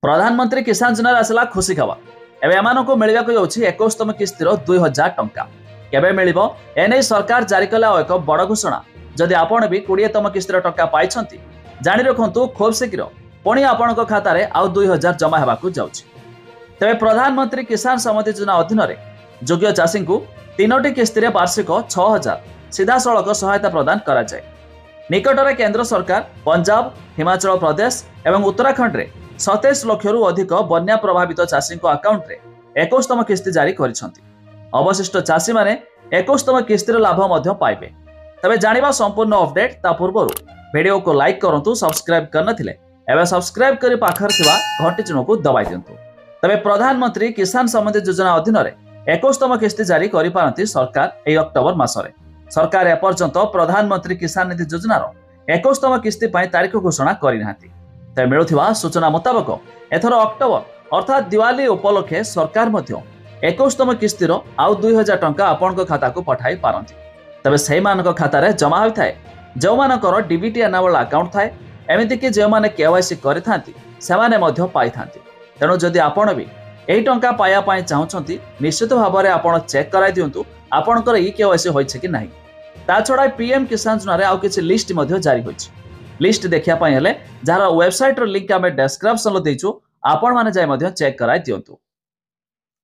प्रधानमंत्री किसान योजना आसला खुशी खबर एवं एमानक मिलवा जाऊँगी 21तम किस्तिर 2000 टंका केबे मिलिबो एने सरकार जारी कला एक बड़ घोषणा। जदि आपण भी 20तम किस्तिर टंका पाई जानी रखु खूब शीघ्र पुणी आपण खाता आउ 2000 जमा होगा जाऊँगी। तेरे प्रधानमंत्री किसान सम्मति योजना अधीन योग्य चाषी को 3टी किस्तिर वार्षिक 6000 सीधा सड़क सहायता प्रदान कराए। निकटरे केंद्र सरकार पंजाब, हिमाचल प्रदेश एवं उत्तराखंड रे 27 लाख रु अधिक बन्या प्रभावित चाषी अकाउंट रे 21तम किस्ती जारी करिसेंती। अवशिष्ट चाषी माने 21तम किस्तीर लाभ मध्य पाइबे। तबे जानिबा संपूर्ण अपडेट ता पूर्व वीडियो को लाइक करंतु, सब्सक्राइब करनथिले एवं सब्सक्राइब करी पाखर थिबा घंटी चिन्ह को दबाई दियंतु। तबे प्रधानमंत्री किसान सम्मति योजना अधीन 21तम किस्ती जारी करि पारंती सरकार एई अक्टोबर मासरे। सरकार एपर्यंत प्रधानमंत्री किसान निधि योजनार 21तम किस्ती तारीख घोषणा करनाहांती। तेज मिलुथिबा सूचना मुताबक एथर अक्टोबर अर्थात दिवाली उपलक्षे सरकार 21तम किस्तीर आउ 2000 टंका आपण खाता को पठाई पारंती। तबे सही मानक खाता रे जमा होइथाय जो मानकर डीबीटी एनाबल अकाउंट थाए, एमिति कि जे माने केवाईसी करिथांती सेमाने मध्य पाई थांती। तेणु जदि आपण भी एही टंका पाया पाई चाहुछंती निश्चित भाव में आपण चेक कराई दियंतु आपणकर ई केवाईसी होइछे कि नाही। ता छड़ा पीएम किसान योजना रे आउ किछि लिस्ट मध्य जारी होइछि। लिस्ट देखिया पाई हेले जहार वेबसाइट रो लिंक आमे डिस्क्रिप्शन लो देइछु, आपण माने जाय मध्य चेक कराई दियंतु।